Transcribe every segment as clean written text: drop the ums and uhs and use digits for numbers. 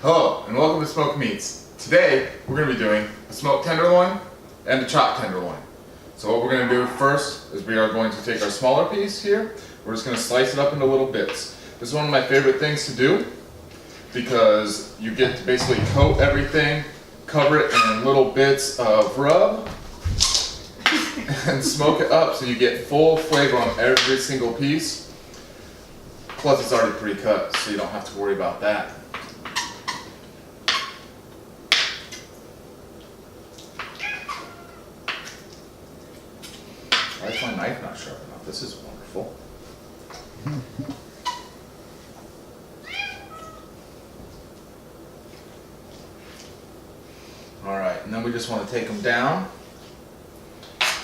Hello and welcome to Smoked Meats. Today we're going to be doing a smoked tenderloin and a chopped tenderloin. So what we're going to do first is we are going to take our smaller piece here. We're just going to slice it up into little bits. This is one of my favorite things to do because you get to basically coat everything, cover it in little bits of rub, and smoke it up so you get full flavor on every single piece. Plus it's already pre-cut, so you don't have to worry about that. Why is my knife not sharp enough? This is wonderful. Alright, and then we just want to take them down.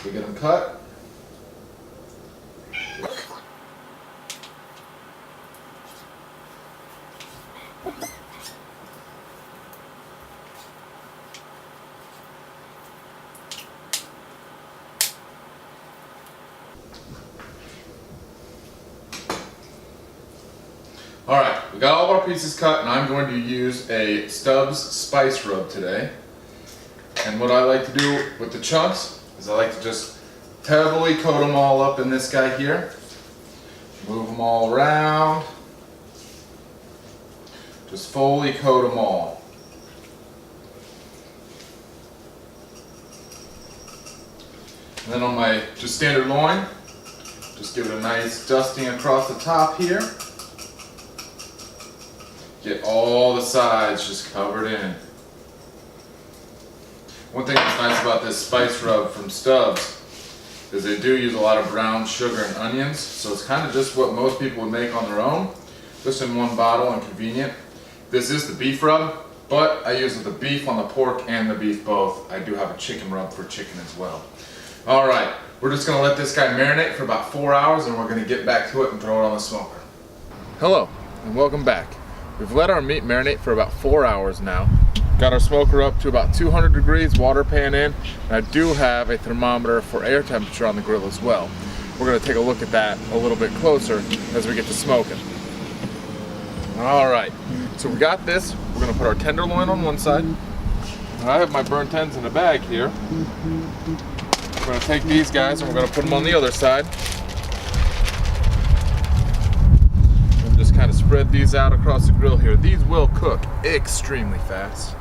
We get them cut. Alright, we got all of our pieces cut, and I'm going to use a Stubbs spice rub today. And what I like to do with the chunks is I like to just heavily coat them all up in this guy here. Move them all around. Just fully coat them all. And then on my just standard loin, just give it a nice dusting across the top here. Get all the sides just covered in. One thing that's nice about this spice rub from Stubbs is they do use a lot of brown sugar and onions, so it's kind of just what most people would make on their own, just in one bottle and convenient. This is the beef rub, but I use the beef on the pork and the beef both. I do have a chicken rub for chicken as well. Alright, we're just going to let this guy marinate for about 4 hours, and we're going to get back to it and throw it on the smoker. Hello, and welcome back. We've let our meat marinate for about 4 hours now. Got our smoker up to about 200 degrees, water pan in, and I do have a thermometer for air temperature on the grill as well. We're going to take a look at that a little bit closer as we get to smoking. Alright, so we got this. We're going to put our tenderloin on one side. I have my burnt ends in a bag here. We're going to take these guys and we're going to put them on the other side. Just kind of spread these out across the grill here. These will cook extremely fast.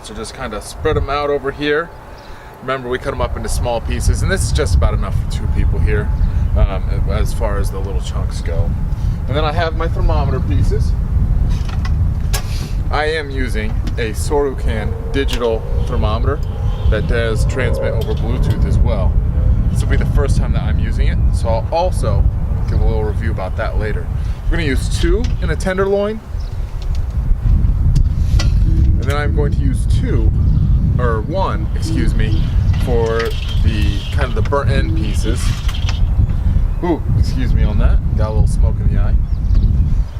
So just kind of spread them out over here. Remember, we cut them up into small pieces, and this is just about enough for 2 people here as far as the little chunks go. And then I have my thermometer pieces. I am using a Sorucan digital thermometer that does transmit over Bluetooth as well. This will be the first time that I'm using it, so I'll also give a little review about that later. We're going to use 2 in a tenderloin, and then I'm going to use 1, excuse me, for the kind of the burnt end pieces. Ooh, excuse me on that. Got a little smoke in the eye.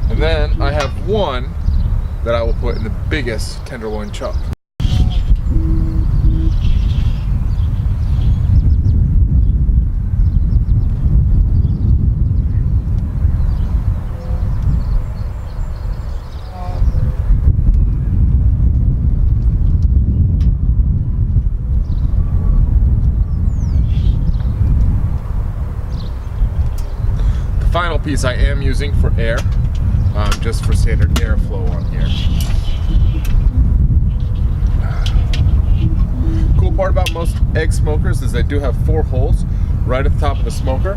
And then I have 1 that I will put in the biggest tenderloin chunk. Final piece I am using for air, just for standard airflow on here. Cool part about most egg smokers is they do have 4 holes right at the top of the smoker,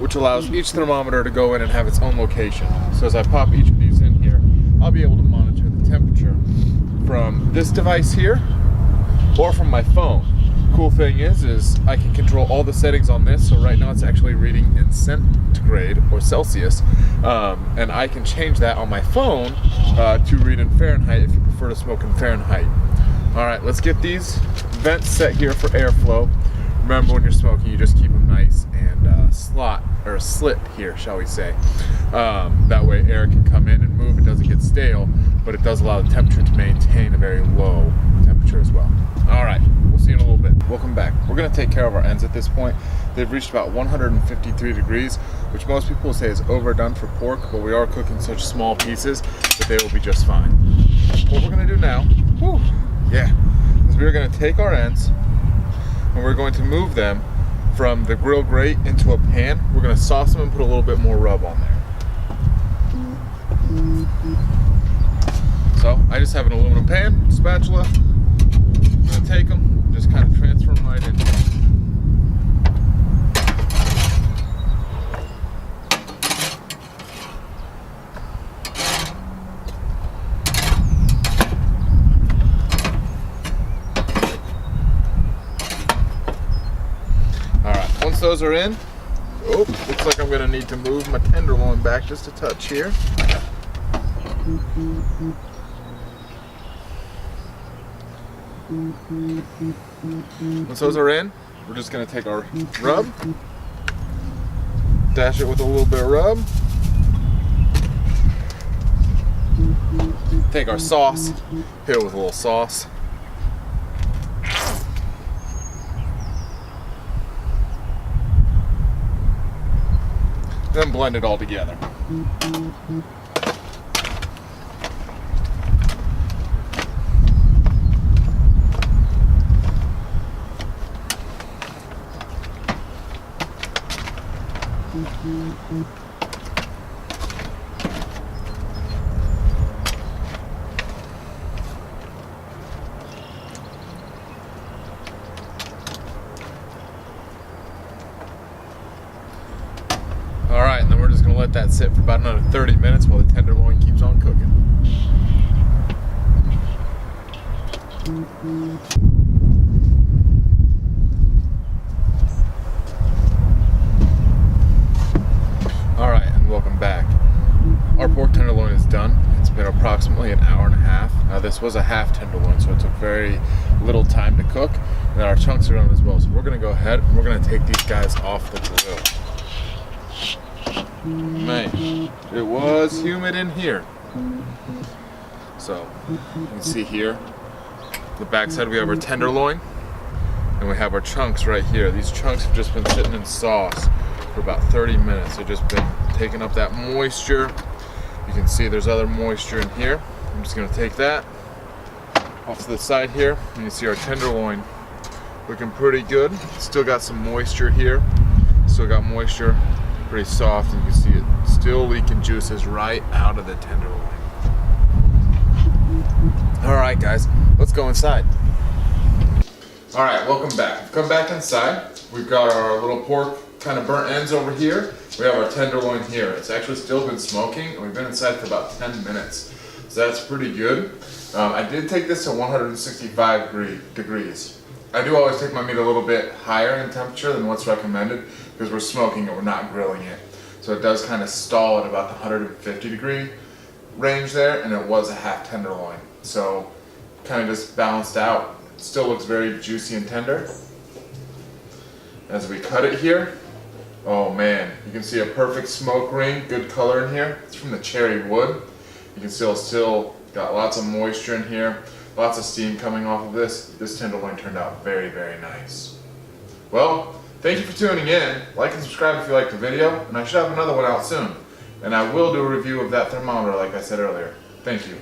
which allows each thermometer to go in and have its own location. So as I pop each of these in here, I'll be able to monitor the temperature from this device here or from my phone. Cool thing is I can control all the settings on this. So right now it's actually reading in centigrade or Celsius, and I can change that on my phone to read in Fahrenheit if you prefer to smoke in Fahrenheit. Alright, let's get these vents set here for airflow. Remember, when you're smoking, you just keep them nice and slit here, shall we say. That way air can come in and move. It doesn't get stale, but it does allow the temperature to maintain a very low temperature. temperature as well. All right, we'll see you in a little bit. Welcome back. We're gonna take care of our ends at this point. They've reached about 153 degrees, which most people say is overdone for pork, but we are cooking such small pieces that they will be just fine. What we're gonna do now, is we're gonna take our ends and we're going to move them from the grill grate into a pan. We're gonna sauce them and put a little bit more rub on there. So I just have an aluminum pan, spatula. I'm gonna take them, just kind of transfer them right in. Alright, once those are in, looks like I'm gonna need to move my tenderloin back just a touch here. Once those are in, we're just going to take our rub, dash it with a little bit of rub, take our sauce, hit it with a little sauce, then blend it all together. Alright, and then we're just going to let that sit for about another 30 minutes while the tenderloin keeps on cooking. Alright, and welcome back. Our pork tenderloin is done. It's been approximately an hour and a half. Now this was a half tenderloin, so it took very little time to cook. And then our chunks are done as well. So we're going to go ahead and we're going to take these guys off the grill. Man, it was humid in here. So you can see here, the backside we have our tenderloin, and we have our chunks right here. These chunks have just been sitting in sauce for about 30 minutes. They've just been taking up that moisture. You can see there's other moisture in here. I'm just gonna take that off to the side here, and you see our tenderloin looking pretty good. Still got some moisture here. Still got moisture, pretty soft, and you can see it still leaking juices right out of the tenderloin. All right, guys, let's go inside. All right, welcome back. Come back inside. We've got our little pork kind of burnt ends over here. We have our tenderloin here. It's actually still been smoking, and we've been inside for about 10 minutes. So that's pretty good. I did take this to 165 degrees. I do always take my meat a little bit higher in temperature than what's recommended because we're smoking it, we're not grilling it. So it does kind of stall at about the 150 degree range there, and it was a half tenderloin. So kind of just balanced out. It still looks very juicy and tender. As we cut it here, oh man, you can see a perfect smoke ring, good color in here. It's from the cherry wood. You can still got lots of moisture in here, lots of steam coming off of this. This tenderloin turned out very, very nice. Well, thank you for tuning in. Like and subscribe if you liked the video, and I should have another one out soon. And I will do a review of that thermometer like I said earlier. Thank you.